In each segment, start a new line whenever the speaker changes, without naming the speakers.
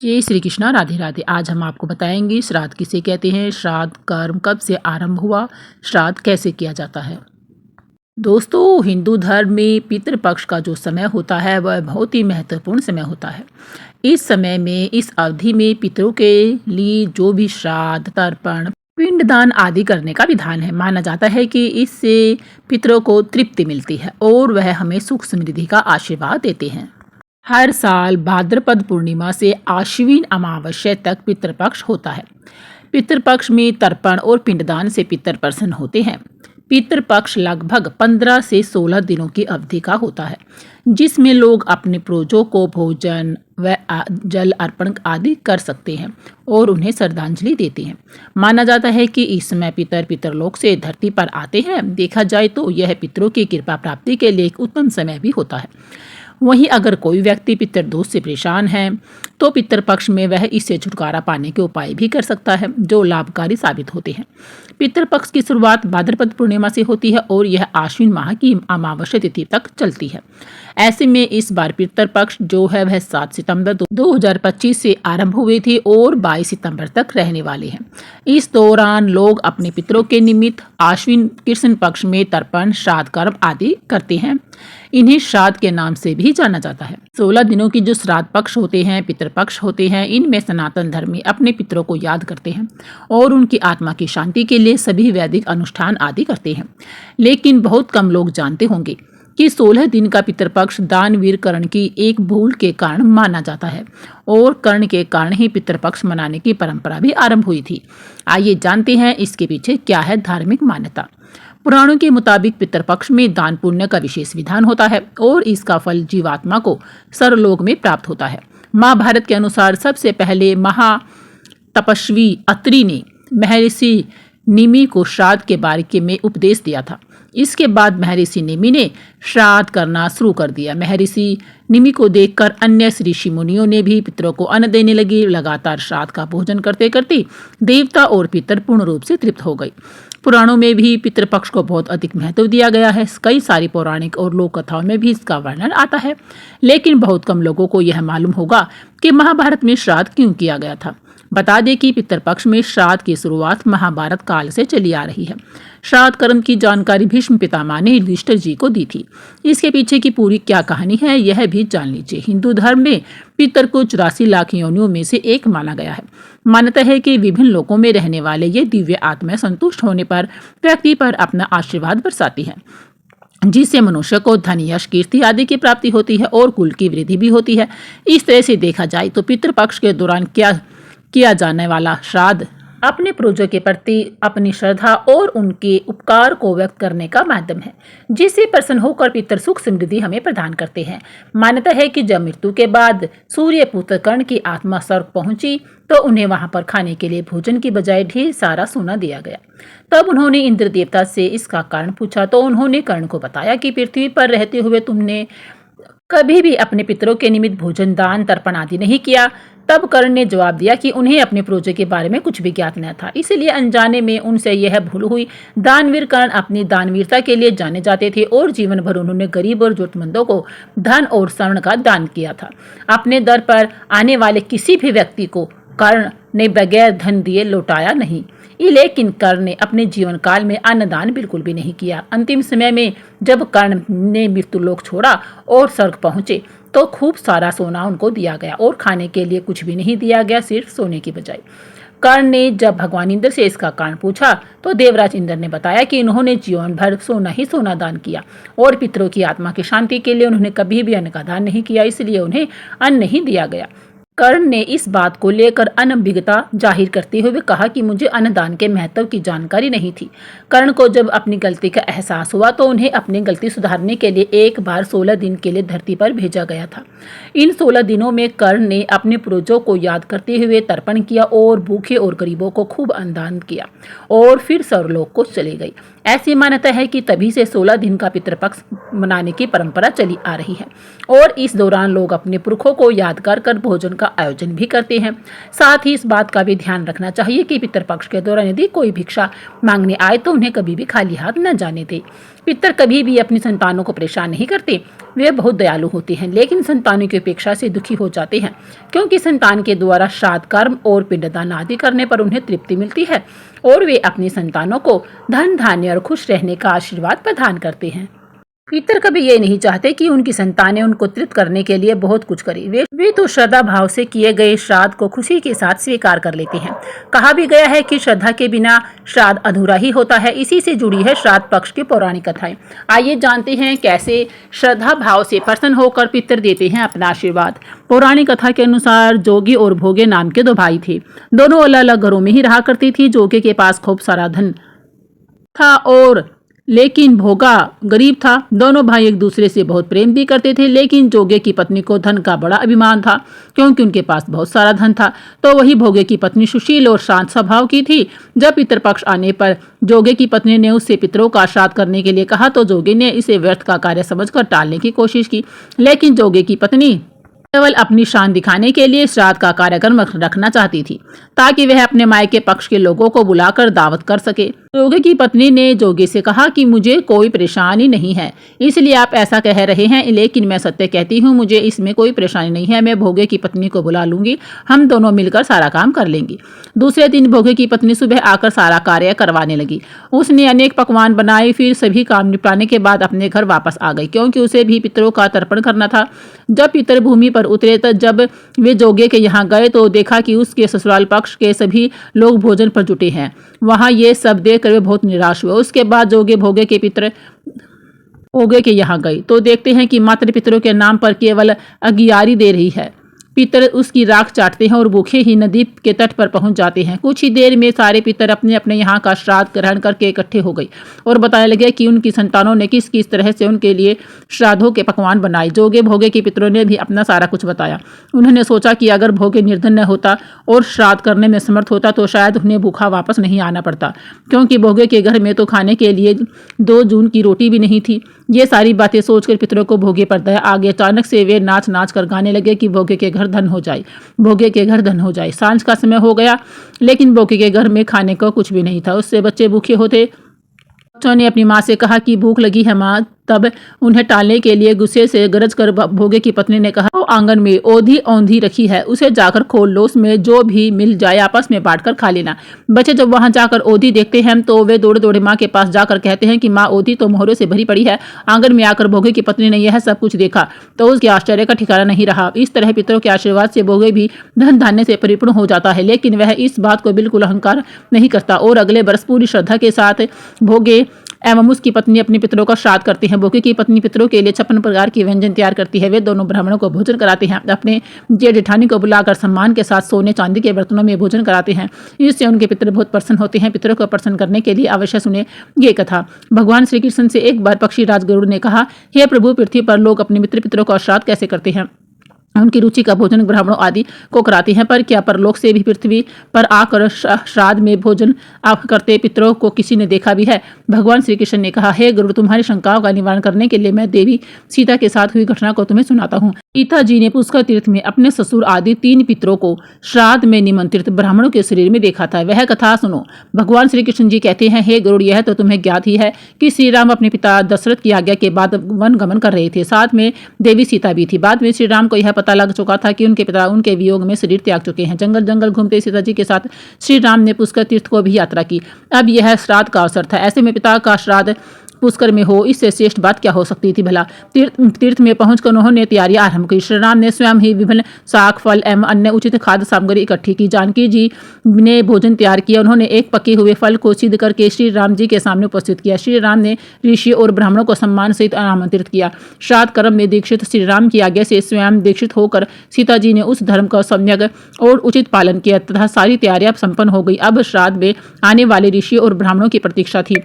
जय श्री कृष्णा, राधे राधे। आज हम आपको बताएंगे श्राद्ध किसे कहते हैं, श्राद्ध कर्म कब से आरंभ हुआ, श्राद्ध कैसे किया जाता है। दोस्तों, हिंदू धर्म में पितृपक्ष का जो समय होता है वह बहुत ही महत्वपूर्ण समय होता है। इस समय में, इस अवधि में पितरों के लिए जो भी श्राद्ध, तर्पण, पिंडदान आदि करने का विधान है। माना जाता है कि इससे पितरों को तृप्ति मिलती है और वह हमें सुख समृद्धि का आशीर्वाद देते हैं। हर साल भाद्रपद पूर्णिमा से आश्विन अमावस्या तक पितृपक्ष होता है। पितृपक्ष में तर्पण और पिंडदान से पितर प्रसन्न होते हैं। पितृपक्ष लगभग 15 से 16 दिनों की अवधि का होता है, जिसमें लोग अपने पूर्वजों को भोजन व जल अर्पण आदि कर सकते हैं और उन्हें श्रद्धांजलि देते हैं। माना जाता है कि इस समय पितरलोक से धरती पर आते हैं। देखा जाए तो यह पितरों की कृपा प्राप्ति के लिए एक उत्तम समय भी होता है। वहीं अगर कोई व्यक्ति पितृदोष से परेशान है तो पितृपक्ष में वह इससे छुटकारा पाने के उपाय भी कर सकता है, जो लाभकारी साबित होते हैं। पितृपक्ष की शुरुआत भाद्रपद पूर्णिमा से होती है और यह आश्विन माह की अमावस्या तिथि तक चलती है। ऐसे में इस बार पितृपक्ष जो है वह 7 सितंबर 2025 से आरंभ हुए थे और 22 सितंबर तक रहने वाले हैं। इस दौरान लोग अपने पितरों के निमित्त आश्विन कृष्ण पक्ष में तर्पण, श्राद्ध कर्म आदि करते हैं। इन्हें श्राद्ध के नाम से भी जाना जाता है। 16 दिनों की जो श्राद्ध पक्ष होते हैं, पितृपक्ष होते हैं, इनमें सनातन धर्म में अपने पितरों को याद करते हैं और उनकी आत्मा की शांति के लिए सभी वैदिक अनुष्ठान आदि करते हैं। लेकिन बहुत कम लोग जानते होंगे कि 16 दिन का पितृपक्ष दानवीर कर्ण की एक भूल के कारण माना जाता है और कर्ण के कारण ही पितृपक्ष मनाने की परंपरा भी आरंभ हुई थी। आइए जानते हैं इसके पीछे क्या है धार्मिक मान्यता। पुराणों के मुताबिक पितृपक्ष में दान पुण्य का विशेष विधान होता है और इसका फल जीवात्मा को सर्वलोक में प्राप्त होता है। महाभारत के अनुसार सबसे पहले महातपस्वी अत्रि ने महर्षि निमि को श्राद्ध के बारे में उपदेश दिया था। इसके बाद महर्षि निमि ने श्राद्ध करना शुरू कर दिया। महर्षि निमि को देखकर अन्य ऋषि मुनियों ने भी पितरों को अन्न देने लगे। लगातार श्राद्ध का भोजन करते करते देवता और पितर पूर्ण रूप से तृप्त हो गए। पुराणों में भी पितृपक्ष को बहुत अधिक महत्व दिया गया है। कई सारी पौराणिक और लोक कथाओं में भी इसका वर्णन आता है, लेकिन बहुत कम लोगों को यह मालूम होगा कि महाभारत में श्राद्ध क्यों किया गया था। बता दें कि पितृपक्ष में श्राद्ध की शुरुआत महाभारत काल से चली आ रही है। श्राद्ध कर्म की जानकारी भीष्म पितामह ने युधिष्ठिर जी को दी थी। इसके पीछे की पूरी क्या कहानी है यह भी जान लीजिए। हिंदू धर्म में पितर को 84 लाख योनियों में से एक माना गया है। मान्यता है कि विभिन्न लोकों में रहने वाले ये दिव्य आत्माएं संतुष्ट होने पर व्यक्ति पर अपना आशीर्वाद बरसाती है, जिससे मनुष्य को धन, यश, कीर्ति आदि की प्राप्ति होती है और कुल की वृद्धि भी होती है। इस तरह से देखा जाए तो पितृपक्ष के दौरान किया जाने वाला श्राद्ध अपने पूर्वजों के प्रति अपनी श्रद्धा और उनके उपकार को व्यक्त करने का माध्यम है, जिससे प्रसन्न होकर पितर सुख समृद्धि हमें प्रदान करते हैं। मान्यता है कि जब मृत्यु के बाद सूर्यपुत्र कर्ण की आत्मा स्वर्ग पहुंची तो उन्हें वहां पर खाने के लिए भोजन की बजाय ढेर सारा सोना दिया गया। तब उन्होंने इंद्र देवता से इसका कारण पूछा तो उन्होंने कर्ण को बताया कि पृथ्वी पर रहते हुए तुमने कभी भी अपने पितरों के निमित्त भोजन, दान, तर्पण आदि नहीं किया। तब कर्ण ने जवाब दिया कि उन्हें अपने पूर्वजों के बारे में कुछ भी ज्ञात न था, इसलिए अनजाने में उनसे यह भूल हुई। दानवीर कर्ण अपनी दानवीरता के लिए जाने जाते थे और जीवन भर उन्होंने गरीब और जरूरतमंदों को धन और स्वर्ण का दान किया था। अपने दर पर आने वाले किसी भी व्यक्ति को कर्ण ने बगैर धन दिए लौटाया नहीं, लेकिन कर्ण ने अपने जीवन काल में अन्नदान बिल्कुल भी नहीं किया। अंतिम समय में जब कर्ण ने मृत्युलोक छोड़ा और स्वर्ग पहुंचे तो खूब सारा सोना उनको दिया गया और खाने के लिए कुछ भी नहीं दिया गया, सिर्फ सोने की बजाय। कर्ण ने जब भगवान इंद्र से इसका कारण पूछा तो देवराज इंद्र ने बताया कि उन्होंने जीवन भर सोना ही सोना दान किया और पितरों की आत्मा की शांति के लिए उन्होंने कभी भी अन्न का दान नहीं किया, इसलिए उन्हें अन्न नहीं दिया गया। कर्ण ने इस बात को लेकर अनभिज्ञता जाहिर करते हुए कहा कि मुझे अन्नदान के महत्व की जानकारी नहीं थी। कर्ण को जब अपनी गलती का एहसास हुआ तो उन्हें अपनी गलती सुधारने के लिए एक बार 16 दिन के लिए धरती पर भेजा गया था। इन 16 दिनों में कर्ण ने अपने पूर्वजों को याद करते हुए तर्पण किया और भूखे और गरीबों को खूब अन्नदान किया और फिर सर्वलोक को चले गई। ऐसी मान्यता है कि तभी से 16 दिन का पितृपक्ष मनाने की परंपरा चली आ रही है और इस दौरान लोग अपने पुरखों को याद कर भोजन का का आयोजन भी करते हैं। साथ ही इस बात का भी ध्यान रखना चाहिए कि पितृपक्ष के दौरान यदि कोई भिक्षा मांगने आए तो उन्हें कभी भी खाली हाथ न जाने दे। पितर कभी भी अपनी संतानों को परेशान नहीं करते। वे बहुत दयालु होते हैं, लेकिन संतानों की अपेक्षा से दुखी हो जाते हैं, क्योंकि संतान के द्वारा श्राद्ध कर्म और पिंडदान आदि करने पर उन्हें तृप्ति मिलती है और वे अपनी संतानों को धन धान्य और खुश रहने का आशीर्वाद प्रदान करते हैं। पितर कभी ये नहीं चाहते कि उनकी संतानें उनको तृप्त करने के लिए बहुत कुछ करें। वे तो श्रद्धा भाव से किए गए श्राद्ध को खुशी के साथ स्वीकार कर लेते हैं। कहा भी गया है कि श्रद्धा के बिना श्राद्ध अधूरा ही होता है। इसी से जुड़ी है श्राद्ध पक्ष की पौराणिक कथाएं। आइए जानते हैं कैसे श्रद्धा भाव से प्रसन्न होकर पितर देते हैं अपना आशीर्वाद। पौराणिक कथा के अनुसार जोगी और भोगे नाम के दो भाई थे। दोनों अलग अलग घरों में ही रहा करती थी। जोगे के पास खूब सारा धन था और लेकिन भोगा गरीब था। दोनों भाई एक दूसरे से बहुत प्रेम भी करते थे, लेकिन जोगे की पत्नी को धन का बड़ा अभिमान था, क्योंकि उनके पास बहुत सारा धन था। तो वही भोगे की पत्नी सुशील और शांत स्वभाव की थी। जब पितृपक्ष आने पर जोगे की पत्नी ने उससे पितरों का श्राद्ध करने के लिए कहा तो जोगे ने इसे व्यर्थ का कार्य समझकर टालने की कोशिश की, लेकिन जोगे की पत्नी केवल अपनी शान दिखाने के लिए श्राद्ध का कार्यक्रम रखना चाहती थी, ताकि वह अपने मायके पक्ष के लोगों को बुलाकर दावत कर सके। जोगे की पत्नी ने जोगे से कहा कि मुझे कोई परेशानी नहीं है, इसलिए आप ऐसा कह रहे हैं, लेकिन मैं सत्य कहती हूँ, मुझे इसमें कोई परेशानी नहीं है। मैं भोगे की पत्नी को बुला लूंगी, हम दोनों मिलकर सारा काम कर लेंगे। दूसरे दिन भोगे की पत्नी सुबह आकर सारा कार्य करवाने लगी। उसने अनेक पकवान बनाए, फिर सभी काम निपटाने के बाद अपने घर वापस आ गई, क्योंकि उसे भी पितरों का तर्पण करना था। जब पितर भूमि पर उतरे तो जब वे जोगे के यहाँ गए तो देखा कि उसके ससुराल पक्ष के सभी लोग भोजन पर जुटे हैं। वहां ये सब देखकर वे बहुत निराश हुए। उसके बाद जोगे भोगे के यहाँ गए तो देखते हैं कि मात्र पितरों के नाम पर केवल अगियारी दे रही है। पितर उसकी राख चाटते हैं और भूखे ही नदी के तट पर पहुंच जाते हैं। कुछ ही देर में सारे पितर अपने अपने यहाँ का श्राद्ध ग्रहण करके इकट्ठे हो गए और बताने लगे कि उनकी संतानों ने किस किस तरह से उनके लिए श्राद्धों के पकवान बनाए। जोगे भोगे के पितरों ने भी अपना सारा कुछ बताया। उन्होंने सोचा कि अगर भोगे निर्धन न होता और श्राद्ध करने में समर्थ होता तो शायद उन्हें भूखा वापस नहीं आना पड़ता, क्योंकि भोगे के घर में तो खाने के लिए 2 जून की रोटी भी नहीं थी। ये सारी बातें सोचकर पितरों को भोगे पर दया आ गई। अचानक से वे नाच नाच कर गाने लगे कि भोगे के घर धन हो जाए, भोगे के घर धन हो जाए। सांझ का समय हो गया, लेकिन भोगे के घर में खाने को कुछ भी नहीं था। उससे बच्चे भूखे होते। बच्चों ने अपनी माँ से कहा कि भूख लगी है माँ। तब उन्हें टालने के लिए गुस्से से गरज कर भोगे की पत्नी ने कहा, तो आंगन में ओधी औंधी रखी है, उसे जाकर खोल लो, उसमें जो भी मिल जाए आपस में बांटकर खा लेना। बच्चे जब वहां जाकर ओधी देखते हैं तो वे दौड़े दौड़े माँ के पास जाकर कहते हैं कि माँ, ओधी तो मोहरों से भरी पड़ी है। आंगन में आकर भोगे की पत्नी ने यह सब कुछ देखा तो उसके आश्चर्य का ठिकाना नहीं रहा। इस तरह पितरों के आशीर्वाद से भोगे भी धन धान्य से परिपूर्ण हो जाता है, लेकिन वह इस बात को बिल्कुल अहंकार नहीं करता और अगले बरस पूरी श्रद्धा के साथ भोगे एवं उसकी पत्नी अपने पितरों का श्राद्ध करते हैं। भोगे की पत्नी पितरों के लिए 56 प्रकार की व्यंजन तैयार करती है। वे दोनों ब्राह्मणों को भोजन कराते हैं। अपने जेठ जेठानी को बुलाकर सम्मान के साथ सोने चांदी के बर्तनों में भोजन कराते हैं। इससे उनके पितर बहुत प्रसन्न होते हैं। पितरों को प्रसन्न करने के लिए अवश्य सुने ये कथा। भगवान श्री कृष्ण से एक बार पक्षीराज गरुड़ ने कहा, हे प्रभु, पृथ्वी पर लोग अपने मित्र पितरों का श्राद्ध कैसे करते हैं? उनकी रुचि का भोजन ब्राह्मणों आदि को कराते हैं, पर क्या परलोक से भी पृथ्वी पर आकर श्राद्ध में भोजन करते पितरों को किसी ने देखा भी है? भगवान श्री कृष्ण ने कहा, हे गुरु, तुम्हारी शंकाओं का निवारण करने के लिए मैं देवी सीता के साथ हुई घटना को तुम्हें सुनाता हूँ। सीता जी ने पुष्कर तीर्थ में अपने ससुर आदि 3 पितरों को श्राद्ध में निमंत्रित ब्राह्मणों के शरीर में देखा था। वह कथा सुनो। भगवान श्री कृष्ण जी कहते हैं, हे गरुड़, यह तो तुम्हें ज्ञात ही है कि श्री राम अपने पिता दशरथ की आज्ञा के बाद वन गमन कर रहे थे। साथ में देवी सीता भी थी। बाद में श्री राम को यह पता लग चुका था कि उनके पिता उनके वियोग में शरीर त्याग चुके हैं। जंगल जंगल घूमते सीता जी के साथ श्री राम ने पुष्कर तीर्थ को भी यात्रा की। अब यह श्राद्ध का अवसर था। ऐसे में पिता का श्राद्ध पुष्कर में हो, इससे श्रेष्ठ बात क्या हो सकती थी भला। तीर्थ में पहुंचकर उन्होंने तैयारी आरंभ की। श्री राम ने स्वयं ही विभिन्न शाक फल एवं अन्य उचित खाद्य सामग्री इकट्ठी की। जानकी जी ने भोजन तैयार किया। उन्होंने एक पके हुए फल को सिद्ध करके श्री राम जी के सामने उपस्थित किया। श्री राम ने ऋषि और ब्राह्मणों को सम्मान सहित आमंत्रित किया। श्राद्ध कर्म में दीक्षित श्री राम की आज्ञा से स्वयं दीक्षित होकर सीता जी ने उस धर्म का सम्यक और उचित पालन किया तथा सारी तैयारियां संपन्न हो गई। अब श्राद्ध में आने वाले ऋषि और ब्राह्मणों की प्रतीक्षा थी।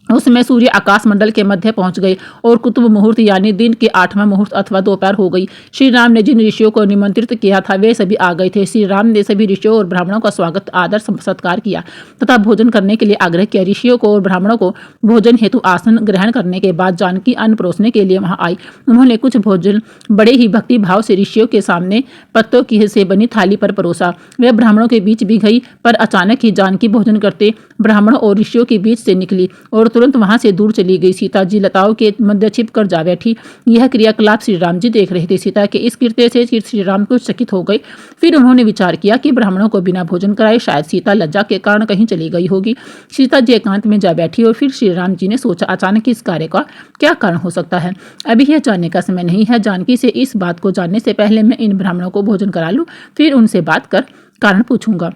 उस समय सूर्य आकाश मंडल के मध्य पहुंच गए और कुतुब मुहूर्त यानी दिन के 8वां मुहूर्त अथवा दोपहर हो गई। श्री राम ने जिन ऋषियों को निमंत्रित किया था वे सभी आ गए थे। श्री राम ने सभी ऋषियों और ब्राह्मणों का स्वागत आदर सत्कार किया तथा भोजन करने के लिए आग्रह किया। ऋषियों को और ब्राह्मणों को भोजन हेतु आसन ग्रहण करने के बाद जानकी अन्न परोसने के लिए वहां आई। उन्होंने कुछ भोजन बड़े ही भक्ति भाव से ऋषियों के सामने पत्तों की से बनी थाली पर परोसा। वह ब्राह्मणों के बीच भी गई, पर अचानक ही जानकी भोजन करते ब्राह्मणों और ऋषियों के बीच से निकली और तुरंत वहां से दूर चली गई। सीता जी लताओं के मध्य छिप कर जा बैठी। यह क्रियाकलाप श्री राम जी देख रहे थे। सीता के इस कृत्य से श्री राम कुछ चकित हो गए। फिर उन्होंने विचार किया कि ब्राह्मणों को बिना भोजन कराए शायद सीता लज्जा के कारण कहीं चली गई होगी। सीता जी एकांत में जा बैठी और फिर श्री राम जी ने सोचा अचानक इस कार्य का क्या कारण हो सकता है। अभी यह जानने का समय नहीं है। जानकी से इस बात को जानने से पहले मैं इन ब्राह्मणों को भोजन करा लूं, फिर उनसे बात कर कारण पूछूंगा।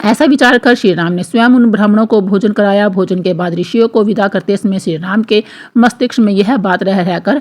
ऐसा विचार कर श्री राम ने स्वयं उन ब्राह्मणों को भोजन कराया। भोजन के बाद ऋषियों को विदा करते समय श्री राम के मस्तिष्क में यह बात रह रहकर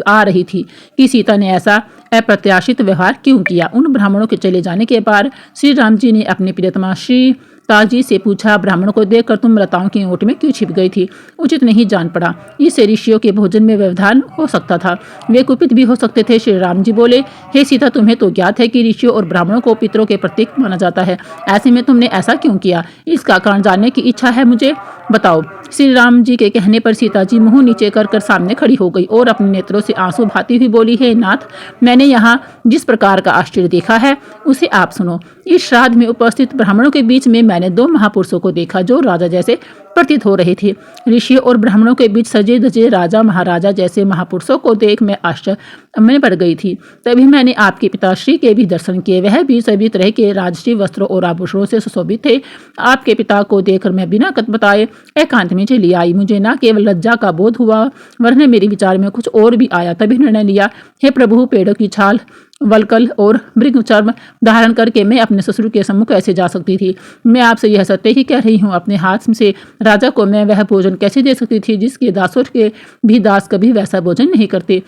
आ रही थी कि सीता ने ऐसा अप्रत्याशित व्यवहार क्यों किया। उन ब्राह्मणों के चले जाने के बाद श्री राम जी ने अपनी प्रियतमा सीता जी से पूछा, ब्राह्मणों को देखकर तुम लताओं की ओट में क्यों छिप गई थी? उचित नहीं जान पड़ा। इससे ऋषियों के भोजन में व्यवधान हो सकता था, वे कुपित भी हो सकते थे। श्री राम जी बोले, हे सीता, तुम्हें तो ज्ञात है कि ऋषियों और ब्राह्मणों को पितरों के प्रतीक माना जाता है। ऐसे में तुमने ऐसा क्यों किया? इसका कारण जानने की इच्छा है, मुझे बताओ। श्री राम जी के कहने पर सीता जी मुंह नीचे कर सामने खड़ी हो गई और अपने नेत्रों से आंसू बहाती हुई बोली, हे नाथ, मैंने यहाँ जिस प्रकार का आश्चर्य देखा है उसे आप सुनो। इस श्राद्ध में उपस्थित ब्राह्मणों के बीच में मैंने 2 महापुरुषों को देखा जो राजा जैसे प्रतीत हो रहे थे। ऋषियों और ब्राह्मणों के बीच सजे धजे राजा महाराजा जैसे महापुरुषों को देख मैं आश्चर्य में पड़ गई थी। तभी मैंने आपके पिताश्री के भी दर्शन किए। वह भी सभी तरह के राजश्री वस्त्रों और आभूषणों से सुशोभित थे। आपके पिता को देखकर मैं बिना कत बताए एकांत में चली आई। मुझे न केवल लज्जा का बोध हुआ वरन मेरे विचार में कुछ और भी आया। तभी निर्णय लिया, हे प्रभु, पेड़ों की छाल, वलकल और मृग चर्म धारण करके मैं अपने ससुर के सम्मुख कैसे जा सकती थी? मैं आपसे यह सत्य ही कह रही हूँ। अपने हाथ से राजा को मैं वह भोजन कैसे दे सकती थी जिसके दासों के भी दास कभी वैसा भोजन नहीं करते?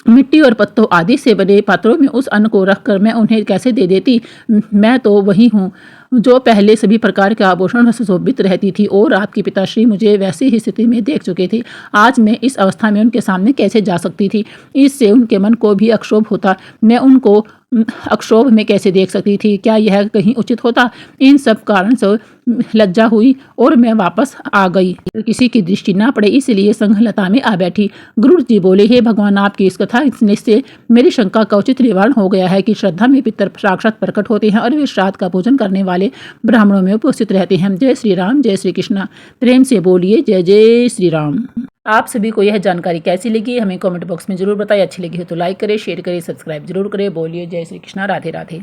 मिट्टी और पत्तों आदि से बने पात्रों में उस अन्न को रखकर मैं उन्हें कैसे दे देती? मैं तो वही हूँ जो पहले सभी प्रकार के आभूषण से शोभित रहती थी और आपके पिताश्री मुझे वैसी ही स्थिति में देख चुके थे। आज मैं इस अवस्था में उनके सामने कैसे जा सकती थी? इससे उनके मन को भी अक्षोभ होता। मैं उनको अक्षोभ में कैसे देख सकती थी? क्या यह कहीं उचित होता? इन सब कारण से लज्जा हुई और मैं वापस आ गई। किसी की दृष्टि ना पड़े इसलिए संघलता में आ बैठी। गुरु जी बोले, हे भगवान, आपकी इस कथा से मेरी शंका का उचित निवारण हो गया है कि श्रद्धा में पितर साक्षात प्रकट होते हैं और वे श्राद्ध का भोजन करने वाले ब्राह्मणों में उपस्थित रहते हैं। जय श्री राम, जय श्री कृष्ण। प्रेम से बोलिए जय जय श्री राम। आप सभी को यह जानकारी कैसी लगी हमें कमेंट बॉक्स में जरूर बताइए। अच्छी लगी हो तो लाइक करें, शेयर करें, सब्सक्राइब जरूर करें। बोलिए जय श्री कृष्ण। राधे राधे।